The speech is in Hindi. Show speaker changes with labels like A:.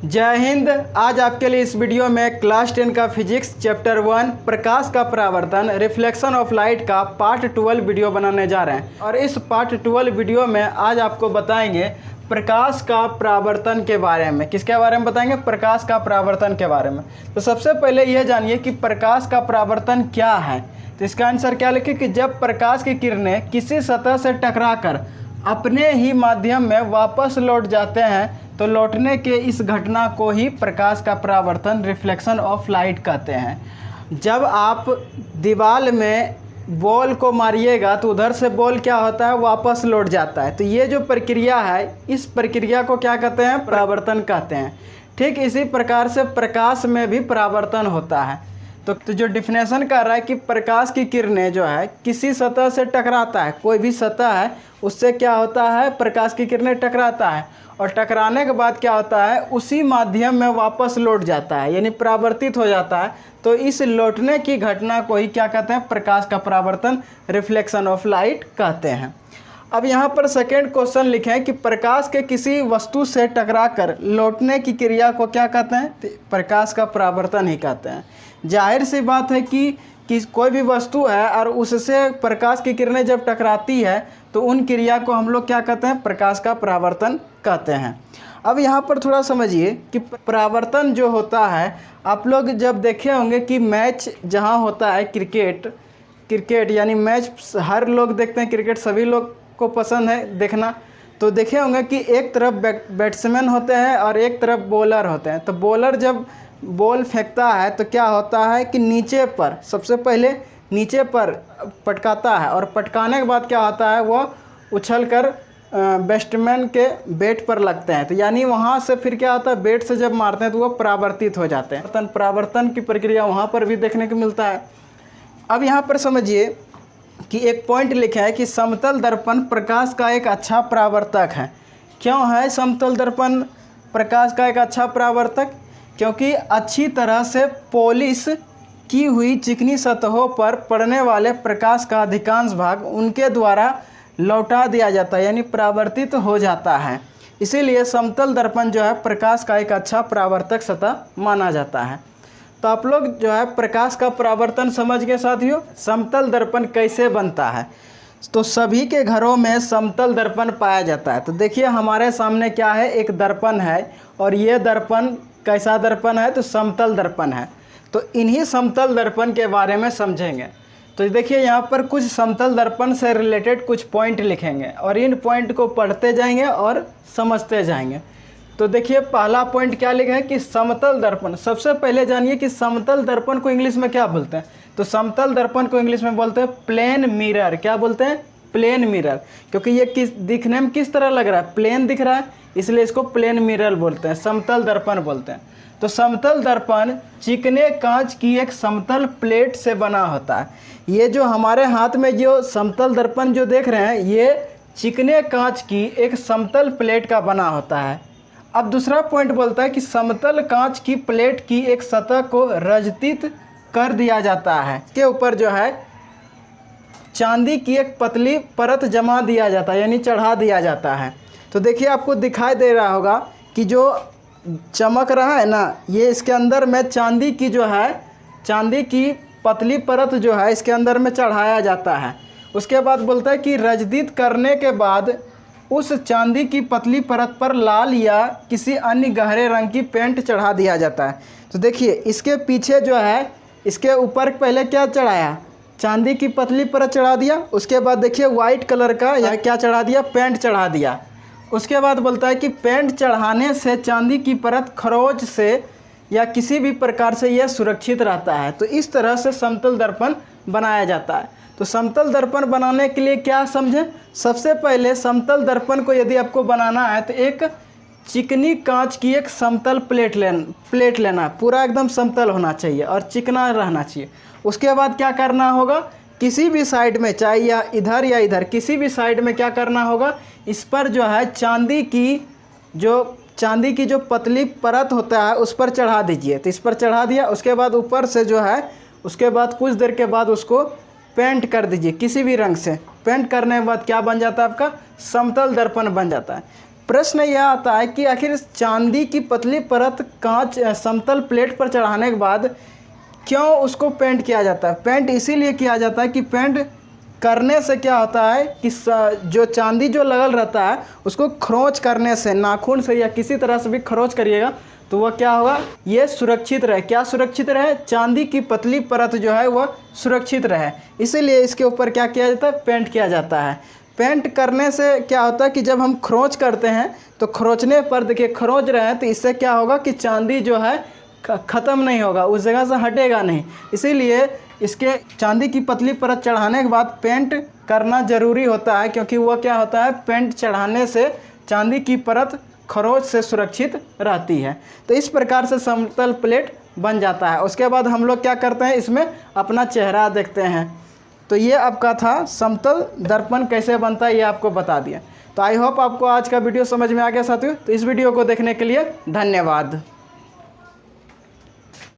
A: जय हिंद। आज आपके लिए इस वीडियो में क्लास 10 का फिजिक्स चैप्टर 1 प्रकाश का परावर्तन रिफ्लेक्शन ऑफ लाइट का पार्ट 12 वीडियो बनाने जा रहे हैं। और इस पार्ट 12 वीडियो में आज आपको बताएंगे प्रकाश का परावर्तन के बारे में। किसके बारे में बताएंगे? प्रकाश का परावर्तन के बारे में। तो सबसे पहले यह जानिए कि प्रकाश का परावर्तन क्या है। तो इसका आंसर क्या लिखे कि जब प्रकाश की किरणें किसी सतह से टकराकर अपने ही माध्यम में वापस लौट जाते हैं तो लौटने के इस घटना को ही प्रकाश का परावर्तन रिफ्लेक्शन ऑफ लाइट कहते हैं। जब आप दीवार में बॉल को मारिएगा तो उधर से बॉल क्या होता है, वापस लौट जाता है। तो ये जो प्रक्रिया है, इस प्रक्रिया को क्या कहते हैं? परावर्तन कहते हैं। ठीक इसी प्रकार से प्रकाश में भी परावर्तन होता है। तो जो डिफिनेशन कर रहा है कि प्रकाश की किरणें जो है किसी सतह से टकराता है, कोई भी सतह है उससे क्या होता है, प्रकाश की किरणें टकराता है और टकराने के बाद क्या होता है, उसी माध्यम में वापस लौट जाता है, यानी परावर्तित हो जाता है। तो इस लौटने की घटना को ही क्या कहते हैं? प्रकाश का परावर्तन रिफ्लेक्शन ऑफ लाइट कहते हैं। अब यहाँ पर सेकेंड क्वेश्चन लिखें कि प्रकाश के किसी वस्तु से टकराकर लौटने की क्रिया को क्या कहते हैं? तो प्रकाश का परावर्तन ही कहते हैं। जाहिर सी बात है कि कोई भी वस्तु है और उससे प्रकाश की किरणें जब टकराती है तो उन क्रिया को हम लोग क्या कहते हैं? प्रकाश का परावर्तन कहते हैं। अब यहाँ पर थोड़ा समझिए कि परावर्तन जो होता है, आप लोग जब देखे होंगे कि मैच जहाँ होता है क्रिकेट यानी मैच हर लोग देखते हैं, क्रिकेट सभी लोग को पसंद है देखना। तो देखे होंगे कि एक तरफ बैट्समैन होते हैं और एक तरफ बॉलर होते हैं। तो बॉलर जब बॉल फेंकता है तो क्या होता है कि नीचे पर सबसे पहले नीचे पर पटकाता है और पटकाने के बाद क्या होता है, वो उछलकर बैट्समैन के बैट पर लगते हैं। तो यानी वहाँ से फिर क्या होता है, बैट से जब मारते हैं तो वो परावर्तित हो जाते हैं। परावर्तन की प्रक्रिया वहाँ पर भी देखने को मिलता है। अब यहाँ पर समझिए कि एक पॉइंट लिखा है कि समतल दर्पण प्रकाश का एक अच्छा परावर्तक है। क्यों है समतल दर्पण प्रकाश का एक अच्छा परावर्तक? क्योंकि अच्छी तरह से पॉलिश की हुई चिकनी सतहों पर पड़ने वाले प्रकाश का अधिकांश भाग उनके द्वारा लौटा दिया जाता है, यानी परावर्तित हो जाता है। इसीलिए समतल दर्पण जो है प्रकाश का एक अच्छा परावर्तक सतह माना जाता है। तो आप लोग जो है प्रकाश का परावर्तन समझ गए साथियों। समतल दर्पण कैसे बनता है? तो सभी के घरों में समतल दर्पण पाया जाता है। तो देखिए हमारे सामने क्या है, एक दर्पण है और ये दर्पण कैसा दर्पण है? तो समतल दर्पण है। तो इन्हीं समतल दर्पण के बारे में समझेंगे। तो देखिए यहाँ पर कुछ समतल दर्पण से रिलेटेड कुछ पॉइंट लिखेंगे और इन पॉइंट को पढ़ते जाएंगे और समझते जाएंगे। तो देखिए पहला पॉइंट क्या लिखा है कि समतल दर्पण। सबसे पहले जानिए कि समतल दर्पण को इंग्लिश में क्या बोलते हैं? तो समतल दर्पण को इंग्लिश में बोलते हैं प्लेन मिरर। क्या बोलते हैं? Plane mirror. क्योंकि ये दिखने में किस तरह लग रहा है, प्लेन दिख रहा है, इसलिए इसको प्लेन मिरर बोलते हैं, समतल दर्पण बोलते हैं। तो समतल दर्पण चिकने कांच की एक समतल प्लेट से बना होता है। ये जो हमारे हाथ में जो समतल दर्पण जो देख रहे हैं, ये चिकने कांच की एक समतल प्लेट का बना होता है। अब दूसरा पॉइंट बोलता है कि समतल कांच की प्लेट की एक सतह को रजतित कर दिया जाता है। इसके ऊपर जो है चांदी की एक पतली परत जमा दिया जाता है, यानी चढ़ा दिया जाता है। तो देखिए आपको दिखाई दे रहा होगा कि जो चमक रहा है ना, ये इसके अंदर में चांदी की जो है, चांदी की पतली परत जो है इसके अंदर में चढ़ाया जाता है। उसके बाद बोलता है कि रजदित करने के बाद उस चांदी की पतली परत पर लाल या किसी अन्य गहरे रंग की पेंट चढ़ा दिया जाता है। तो देखिए इसके पीछे जो है, इसके ऊपर पहले क्या चढ़ाया, चांदी की पतली परत चढ़ा दिया। उसके बाद देखिए वाइट कलर का या क्या चढ़ा दिया, पेंट चढ़ा दिया। उसके बाद बोलता है कि पेंट चढ़ाने से चांदी की परत खरोच से या किसी भी प्रकार से यह सुरक्षित रहता है। तो इस तरह से समतल दर्पण बनाया जाता है। तो समतल दर्पण बनाने के लिए क्या समझें? सबसे पहले समतल दर्पण को यदि आपको बनाना है तो एक चिकनी कांच की एक समतल प्लेट लेना है। पूरा एकदम समतल होना चाहिए और चिकना रहना चाहिए। उसके बाद क्या करना होगा, किसी भी साइड में, चाहे या इधर किसी भी साइड में क्या करना होगा, इस पर जो है चांदी की जो पतली परत होता है उस पर चढ़ा दीजिए। तो इस पर चढ़ा दिया। उसके बाद ऊपर से जो है, उसके बाद कुछ देर के बाद उसको पेंट कर दीजिए किसी भी रंग से। पेंट करने के बाद क्या बन जाता है, आपका समतल दर्पण बन जाता है। प्रश्न यह आता है कि आखिर चांदी की पतली परत कांच समतल प्लेट पर चढ़ाने के बाद क्यों उसको पेंट किया जाता है। पेंट इसीलिए किया जाता है कि पेंट करने से क्या होता है कि जो चांदी जो लगल रहता है उसको खरोंच करने से, नाखून से या किसी तरह से भी खरोंच करिएगा तो वह क्या होगा, ये सुरक्षित रहे। क्या सुरक्षित रहे, चांदी की पतली परत जो है वह सुरक्षित रहे, इसीलिए इसके ऊपर क्या किया जाता है, पेंट किया जाता है। पेंट करने से क्या होता है कि जब हम खरोंच करते हैं तो खरोंचने पर देखिए खरोंच रहे हैं तो इससे क्या होगा कि चांदी जो है ख़त्म नहीं होगा, उस जगह से हटेगा नहीं। इसीलिए इसके चांदी की पतली परत चढ़ाने के बाद पेंट करना ज़रूरी होता है, क्योंकि वह क्या होता है, पेंट चढ़ाने से चांदी की परत खरोंच से सुरक्षित रहती है। तो इस प्रकार से समतल प्लेट बन जाता है। उसके बाद हम लोग क्या करते हैं, इसमें अपना चेहरा देखते हैं। तो ये आपका था समतल दर्पण कैसे बनता है, ये आपको बता दिया। तो आई होप आपको आज का वीडियो समझ में आ गया साथियों। तो इस वीडियो को देखने के लिए धन्यवाद।